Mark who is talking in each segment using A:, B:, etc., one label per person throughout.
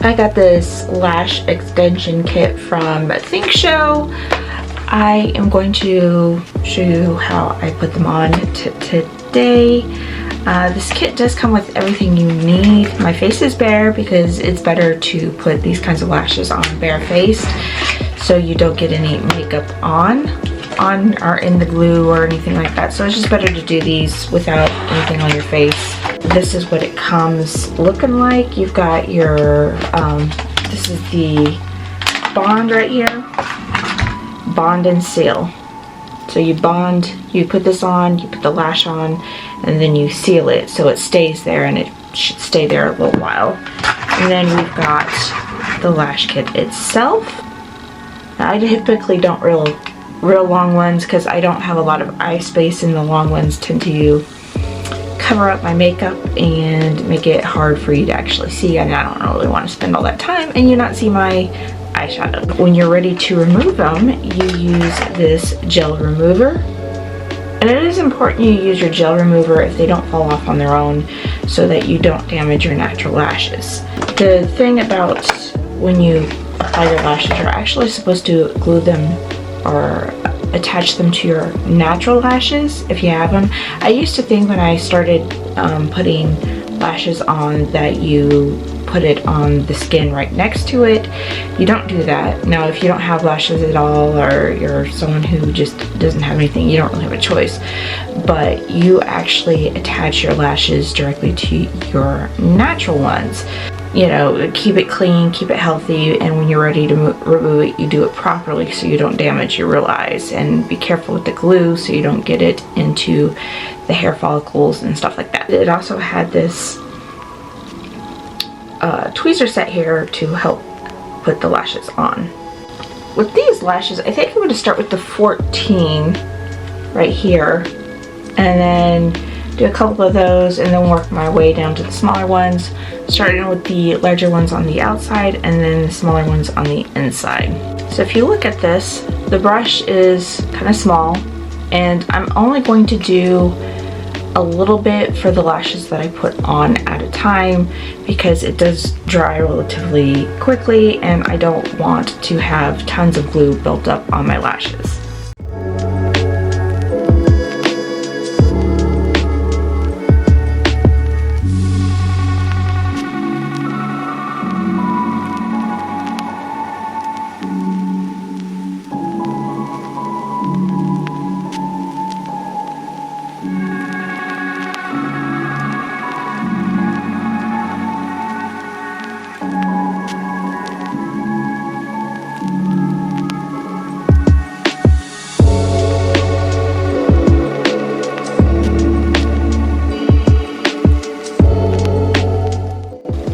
A: I got this lash extension kit from Thinkshow. I am going to show you how I put them on today. This kit does come with everything you need. My face is bare because it's better to put these kinds of lashes on barefaced so you don't get any makeup on or in the glue or anything like that. So it's just better to do these without anything on your face. This is what it comes looking like. You've got your, this is the bond right here. Bond and seal. So you bond, you put this on, you put the lash on, and then you seal it so it stays there, and it should stay there a little while. And then we've got the lash kit itself. Now, I typically don't real long ones because I don't have a lot of eye space, and the long ones tend to cover up my makeup and make it hard for you to actually see, and I don't really want to spend all that time and you not see my eyeshadow. When you're ready to remove them, you use this gel remover, and it is important you use your gel remover if they don't fall off on their own so that you don't damage your natural lashes. The thing about when you apply your lashes, you're actually supposed to glue them or attach them to your natural lashes if you have them. I used to think when I started putting lashes on that you put it on the skin right next to it. You don't do that. Now, if you don't have lashes at all, or you're someone who just doesn't have anything, you don't really have a choice. But you actually attach your lashes directly to your natural ones. You know, keep it clean, keep it healthy, and when you're ready to remove it, you do it properly so you don't damage your real eyes. And be careful with the glue so you don't get it into the hair follicles and stuff like that. It also had this tweezer set here to help put the lashes on. With these lashes, I think I'm going to start with the 14 right here, and then do a couple of those, and then work my way down to the smaller ones, starting with the larger ones on the outside and then the smaller ones on the inside. So if you look at this, the brush is kind of small, and I'm only going to do a little bit for the lashes that I put on at a time because it does dry relatively quickly and I don't want to have tons of glue built up on my lashes.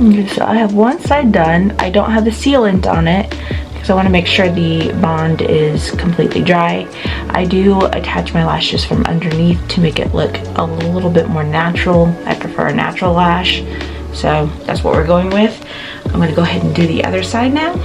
A: Okay, so I have one side done. I don't have the sealant on it because I want to make sure the bond is completely dry. I do attach my lashes from underneath to make it look a little bit more natural. I prefer a natural lash, so that's what we're going with. I'm going to go ahead and do the other side now.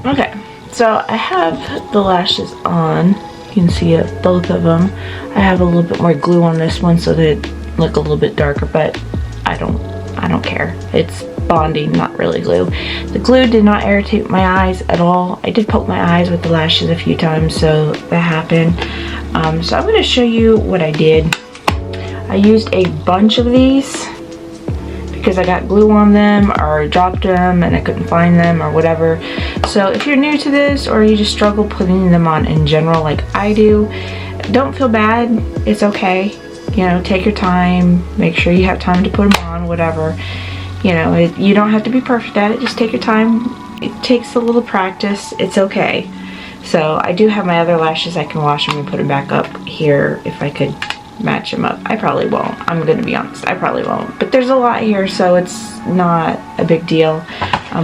A: Okay, so I have the lashes on. You can see it, both of them. I have a little bit more glue on this one so they look a little bit darker, but I don't care. It's bonding, not really glue. The glue did not irritate my eyes at all. I did poke my eyes with the lashes a few times, so that happened. So I'm going to show you what I did. I used a bunch of these because I got glue on them or dropped them and I couldn't find them or whatever. So if you're new to this or you just struggle putting them on in general like I do, don't feel bad. It's okay. You know, take your time. Make sure you have time to put them on, whatever. You know, you don't have to be perfect at it. Just take your time. It takes a little practice. It's okay. So I do have my other lashes. I can wash them and put them back up here if I could match them up. I probably won't. I'm gonna be honest, I probably won't. But there's a lot here, so it's not a big deal.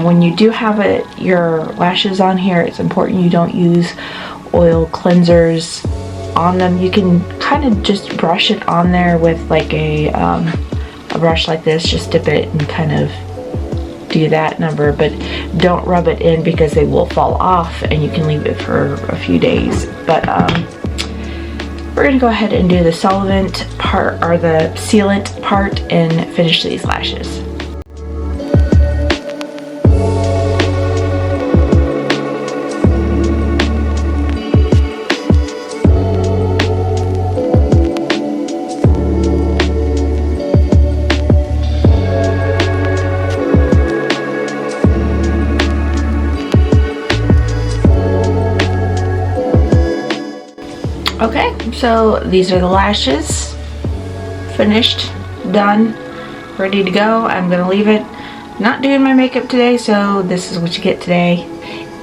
A: When you do have your lashes on here, it's important you don't use oil cleansers on them. You can kind of just brush it on there with like a brush like this. Just dip it and kind of do that number, but don't rub it in because they will fall off and you can leave it for a few days. But we're gonna go ahead and do the solvent part, or the sealant part, and finish these lashes. Okay, so these are the lashes, finished, done, ready to go. I'm gonna leave it. Not doing my makeup today, so this is what you get today.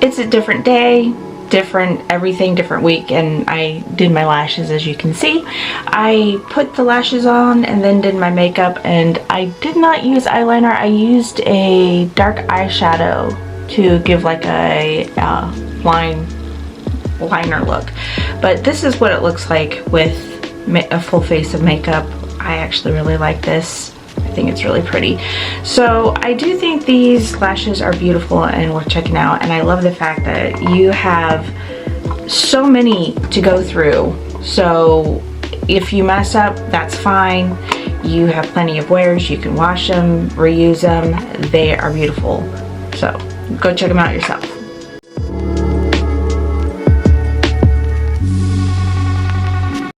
A: It's a different day, different everything, different week, and I did my lashes, as you can see. I put the lashes on and then did my makeup, and I did not use eyeliner. I used a dark eyeshadow to give like a liner look. But this is what it looks like with a full face of makeup. I actually really like this. I think it's really pretty. So I do think these lashes are beautiful and worth checking out, and I love the fact that you have so many to go through. So if you mess up, that's fine. You have plenty of wears. You can wash them, reuse them. They are beautiful. So go check them out yourself.